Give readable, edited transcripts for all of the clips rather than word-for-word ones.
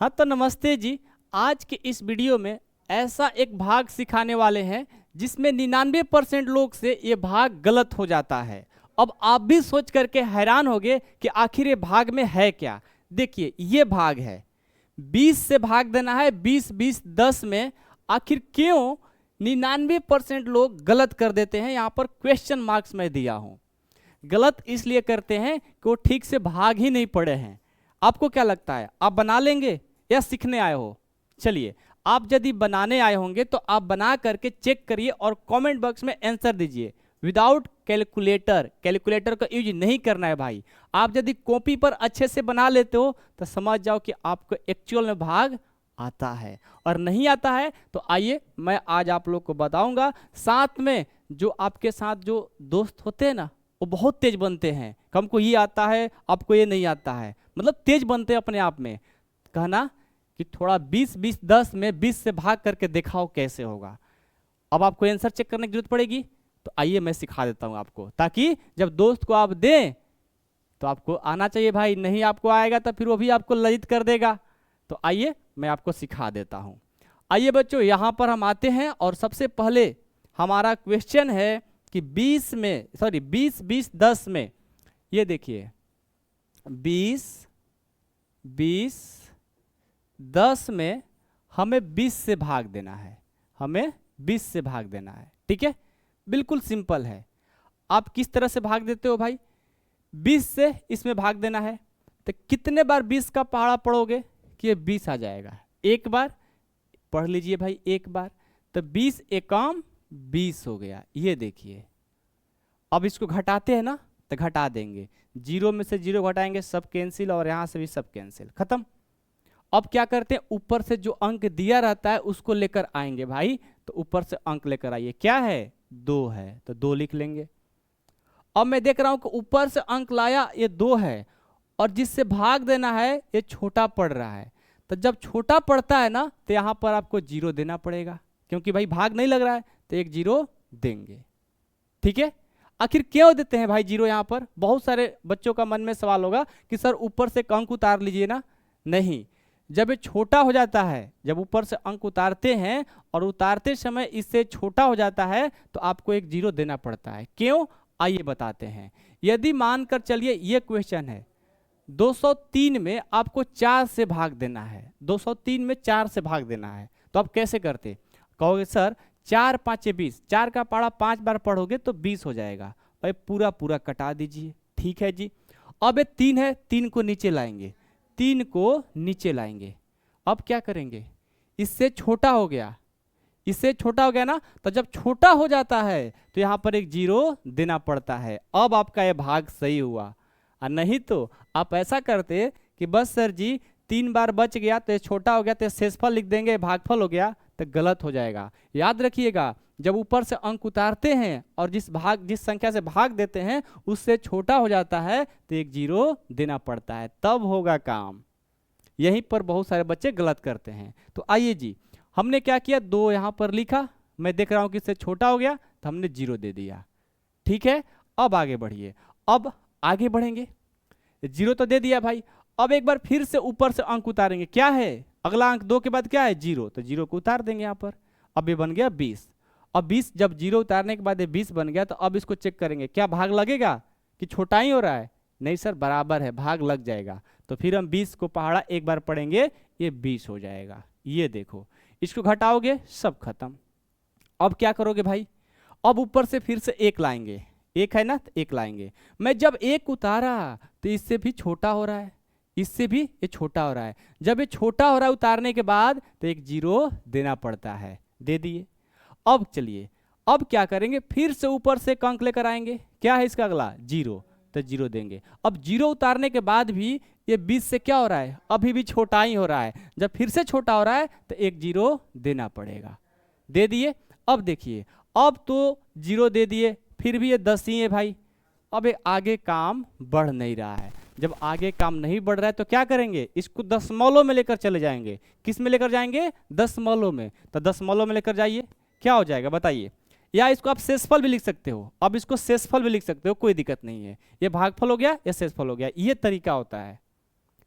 हाँ तो नमस्ते जी। आज के इस वीडियो में ऐसा एक भाग सिखाने वाले हैं जिसमें 99% लोग से ये भाग गलत हो जाता है। अब आप भी सोच करके हैरान होंगे कि आखिर ये भाग में है क्या। देखिए ये भाग है 20 से भाग देना है 20 20 10 में। आखिर क्यों 99% लोग गलत कर देते हैं। यहाँ पर क्वेश्चन मार्क्स में दिया हूँ। गलत इसलिए करते हैं कि वो ठीक से भाग ही नहीं पढ़े हैं। आपको क्या लगता है आप बना लेंगे या सीखने आए हो? चलिए, आप यदि बनाने आए होंगे तो आप बना करके चेक करिए और कमेंट बॉक्स में आंसर दीजिए विदाउट कैलकुलेटर। कैलकुलेटर का यूज नहीं करना है भाई। आप यदि कॉपी पर अच्छे से बना लेते हो तो समझ जाओ कि आपको एक्चुअल में भाग आता है, और नहीं आता है तो आइए मैं आज आप लोग को बताऊंगा। साथ में जो आपके साथ जो दोस्त होते हैं ना, वो बहुत तेज बनते हैं। हमको ये आता है, आपको ये नहीं आता है, मतलब तेज बनते हैं अपने आप में। कहना कि थोड़ा 20 20 10 में 20 से भाग करके दिखाओ कैसे होगा। अब आपको आंसर चेक करने की जरूरत पड़ेगी, तो आइए मैं सिखा देता हूं आपको, ताकि जब दोस्त को आप दें तो आपको आना चाहिए भाई। नहीं आपको आएगा तो फिर वो भी आपको लज्जित कर देगा। तो आइए मैं आपको सिखा देता हूं। आइए बच्चों, यहां पर हम आते हैं और सबसे पहले हमारा क्वेश्चन है कि 20 में 20 20 10 में, ये देखिए 20 20 10 में हमें 20 से भाग देना है। हमें 20 से भाग देना है, ठीक है। बिल्कुल सिंपल है। आप किस तरह से भाग देते हो भाई? 20 से इसमें भाग देना है तो कितने बार 20 का पहाड़ा पढ़ोगे कि ये 20 आ जाएगा? एक बार पढ़ लीजिए भाई, एक बार। तो 20 एकम 20 हो गया। ये देखिए, अब इसको घटाते हैं ना तो घटा देंगे। 0 में से 0 घटाएंगे, सब कैंसिल, और यहां से भी सब कैंसिल, खत्म। अब क्या करते हैं, ऊपर से जो अंक दिया रहता है उसको लेकर आएंगे भाई। तो ऊपर से अंक लेकर आइए, क्या है? 2 है तो 2 लिख लेंगे। अब मैं देख रहा हूं कि ऊपर से अंक लाया, ये 2 है, और जिससे भाग देना है ये छोटा पड़ रहा है। तो जब छोटा पड़ता है ना तो यहां पर आपको 0 देना पड़ेगा, क्योंकि भाई भाग नहीं लग रहा है तो एक 0 देंगे, ठीक है। आखिर क्यों देते हैं भाई 0 यहां पर? बहुत सारे बच्चों का मन में सवाल होगा कि सर ऊपर से अंक उतार लीजिए ना। नहीं, जब ये छोटा हो जाता है, जब ऊपर से अंक उतारते हैं और उतारते समय इससे छोटा हो जाता है तो आपको एक 0 देना पड़ता है। क्यों? आइए बताते हैं। यदि मानकर चलिए ये क्वेश्चन है, 203 में आपको 4 से भाग देना है। 203 में 4 से भाग देना है, तो आप कैसे करते? कहोगे सर 4 5 20, 4 का पहाड़ा 5 बार पढ़ोगे तो 20 हो जाएगा, और पूरा पूरा कटा दीजिए, ठीक है जी। अब ये 3 है, 3 को नीचे लाएंगे, 3 को नीचे लाएंगे। अब क्या करेंगे? इससे छोटा हो गया, इससे छोटा हो गया ना, तो जब छोटा हो जाता है तो यहां पर एक 0 देना पड़ता है। अब आपका यह भाग सही हुआ। और नहीं तो आप ऐसा करते कि बस सर जी 3 बार बच गया तो ये छोटा हो गया तो शेषफल लिख देंगे, भागफल हो गया, तो गलत हो जाएगा। याद रखिएगा, जब ऊपर से अंक उतारते हैं और जिस संख्या से भाग देते हैं उससे छोटा हो जाता है तो एक 0 देना पड़ता है, तब होगा काम। यहीं पर बहुत सारे बच्चे गलत करते हैं। तो आइए जी, हमने क्या किया, 2 यहां पर लिखा, मैं देख रहा हूं कि इससे छोटा हो गया तो हमने 0 दे दिया, ठीक है। अब आगे बढ़िए। अब आगे बढ़ेंगे, 0 तो दे दिया भाई। अब एक बार फिर से ऊपर से अंक उतारेंगे, क्या है अगला अंक? 2 के बाद क्या है? 0, तो 0 को उतार देंगे यहां पर। अब ये बन गया 20। अब 20 जब 0 उतारने के बाद ये 20 बन गया, तो अब इसको चेक करेंगे, क्या भाग लगेगा कि छोटा ही हो रहा है? नहीं सर, बराबर है, भाग लग जाएगा। तो फिर हम 20 को पहाड़ा एक बार पढ़ेंगे, ये 20 हो जाएगा। ये देखो, इसको घटाओगे, सब खत्म। अब क्या करोगे भाई? अब ऊपर से फिर से 1 लाएंगे, 1 है ना, तो 1 लाएंगे। मैं जब 1 उतारा तो इससे भी छोटा हो रहा है, इससे भी ये छोटा हो रहा है। जब ये छोटा हो रहा है उतारने के बाद तो एक 0 देना पड़ता है, दे दिए। अब चलिए, अब क्या करेंगे, फिर से ऊपर से एक अंक लेकर आएंगे, क्या है इसका अगला? 0, तो 0 देंगे। अब 0 उतारने के बाद भी ये 20 से क्या हो रहा है? अभी भी छोटा ही हो रहा है। जब फिर से छोटा हो रहा है तो एक 0 देना पड़ेगा, दे दिए। अब देखिए, अब तो 0 दे दिए, फिर भी ये 10 ही है भाई। अब ये आगे काम बढ़ नहीं रहा है। जब आगे काम नहीं बढ़ रहा है तो क्या करेंगे, इसको दशमलव में लेकर चले जाएंगे। किस में लेकर जाएंगे? दशमलव में। तो दशमलव में लेकर जाइए, क्या हो जाएगा बताइए? या इसको आप शेषफल भी लिख सकते हो, अब इसको शेषफल भी लिख सकते हो, कोई दिक्कत नहीं है। ये भागफल हो गया या शेषफल हो गया, ये तरीका होता है,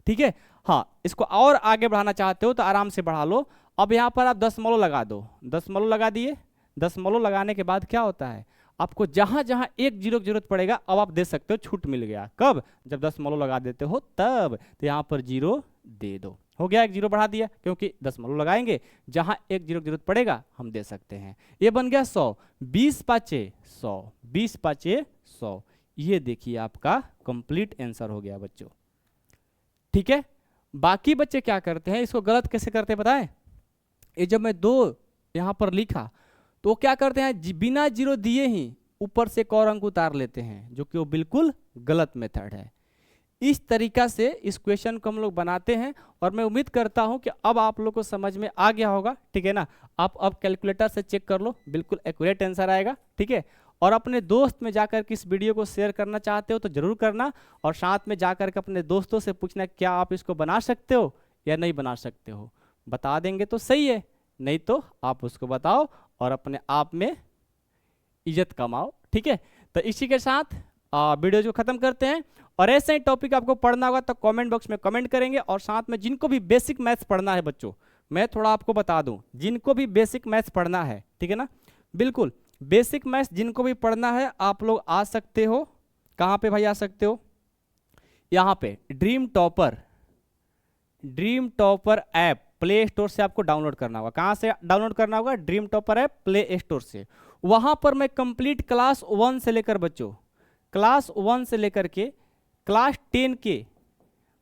ठीक है। हाँ, इसको और आगे बढ़ाना चाहते हो तो आराम से बढ़ा लो। अब यहाँ पर आप दशमलव लगा दो, दशमलव लगा दिए। दशमलव लगाने के बाद क्या होता है, आपको जहां जहां एक जीरो की जरूरत पड़ेगा अब आप दे सकते हो, छूट मिल गया। कब? जब दशमलव लगा देते हो तब। तो यहाँ पर जीरो दे दो, हो गया, एक जीरो बढ़ा दिया, क्योंकि दशमलव लगाएंगे जहां एक जीरो की जरूरत पड़ेगा हम दे सकते हैं। ये बन गया 100, 20 पाँचे 100, 20 पाँचे 100। ये देखिए आपका कंप्लीट आंसर हो गया बच्चों, ठीक है। बाकी बच्चे क्या करते हैं, इसको गलत कैसे करते हैं बताएं। ये जब मैं 2 यहाँ पर लिखा तो वो क्या करते हैं, बिना जीरो दिए ही ऊपर से एक और अंक उतार लेते हैं, जो कि वो बिल्कुल गलत मेथड है। इस तरीका से इस क्वेश्चन को हम लोग बनाते हैं, और मैं उम्मीद करता हूं कि अब आप लोग को समझ में आ गया होगा, ठीक है ना। आप अब कैलकुलेटर से चेक कर लो, बिल्कुल एक्यूरेट आंसर आएगा, ठीक है। और अपने दोस्त में जाकर के इस वीडियो को शेयर करना चाहते हो तो जरूर करना, और साथ में जाकर के अपने दोस्तों से पूछना क्या आप इसको बना सकते हो या नहीं बना सकते हो। बता देंगे तो सही है, नहीं तो आप उसको बताओ और अपने आप में इज्जत कमाओ, ठीक है। तो इसी के साथ वीडियो जो खत्म करते हैं, और ऐसे ही टॉपिक आपको पढ़ना होगा तो कमेंट बॉक्स में कमेंट करेंगे। और साथ में जिनको भी बेसिक मैथ्स पढ़ना है बच्चों, मैं थोड़ा आपको बता दूं, जिनको भी बेसिक मैथ्स पढ़ना है, ठीक है ना, बिल्कुल बेसिक मैथ्स जिनको भी पढ़ना है आप लोग आ सकते हो। कहाँ पे भाई आ सकते हो, यहाँ पे dream topper app play store से आपको डाउनलोड करना होगा। कहाँ से डाउनलोड करना होगा, dream topper app play store से। वहाँ पर मैं कंप्लीट क्लास 1 से लेकर बच्चों, क्लास 1 से लेकर के क्लास 10 के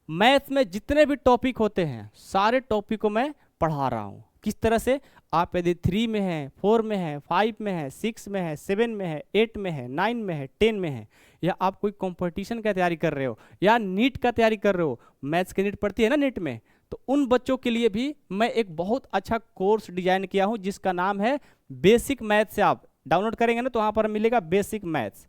मैथ्स में जितने भी टॉपिक होते हैं सारे टॉपिक को मैं पढ़ा रहा हूँ। किस तरह से, आप यदि 3 में है, 4 में है, 5 में है, 6 में है, 7 में है, 8 में है, 9 में है, 10 में है, या आप कोई कंपटीशन का तैयारी कर रहे हो या नीट का तैयारी कर रहे हो, मैथ्स की नीट पढ़ती है ना नीट में, तो उन बच्चों के लिए भी मैं एक बहुत अच्छा कोर्स डिजाइन किया हूँ जिसका नाम है बेसिक मैथ्स। से आप डाउनलोड करेंगे ना तो वहाँ पर मिलेगा बेसिक मैथ्स,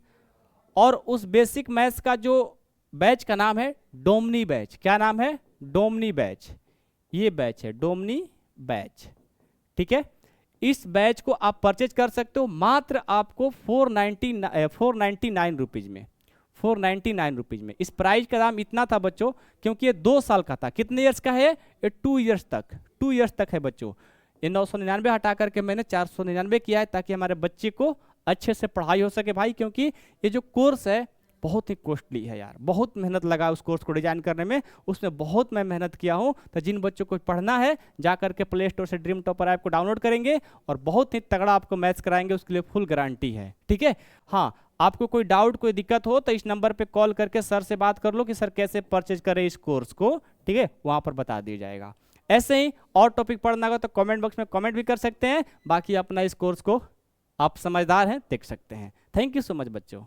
और उस बेसिक मैथ्स का जो बैच का नाम है डोमनी बैच। क्या नाम है, डोमनी बैच। ये बैच है डोमनी बैच, ठीक है। इस बैच को आप परचेज कर सकते हो मात्र आपको 499 रुपीज में, 499 रुपीज में। इस प्राइस का दाम इतना था बच्चों क्योंकि ये 2 साल का था। कितने ईयर्स का है ये, 2 ईयर्स तक, 2 ईयर्स तक है बच्चों। ये 999 हटा करके मैंने 499 किया है ताकि हमारे बच्चे को अच्छे से पढ़ाई हो सके भाई, क्योंकि ये जो कोर्स है बहुत ही कॉस्टली है यार, बहुत मेहनत लगा उस कोर्स को डिजाइन करने में, उसमें बहुत मैं मेहनत किया हूं। तो जिन बच्चों को पढ़ना है जाकर के प्ले स्टोर से ड्रीम टॉपर ऐप को डाउनलोड करेंगे और बहुत ही तगड़ा आपको मैथ्स कराएंगे, उसके लिए फुल गारंटी है, ठीक है। हाँ, आपको कोई डाउट कोई दिक्कत हो तो इस नंबर पे कॉल करके सर से बात कर लो कि सर कैसे परचेज करें इस कोर्स को, ठीक है, वहां पर बता दिया जाएगा। ऐसे ही और टॉपिक पढ़ना होगा तो कमेंट बॉक्स में कमेंट भी कर सकते हैं। बाकी अपना इस कोर्स को आप समझदार हैं देख सकते हैं। थैंक यू सो मच बच्चों।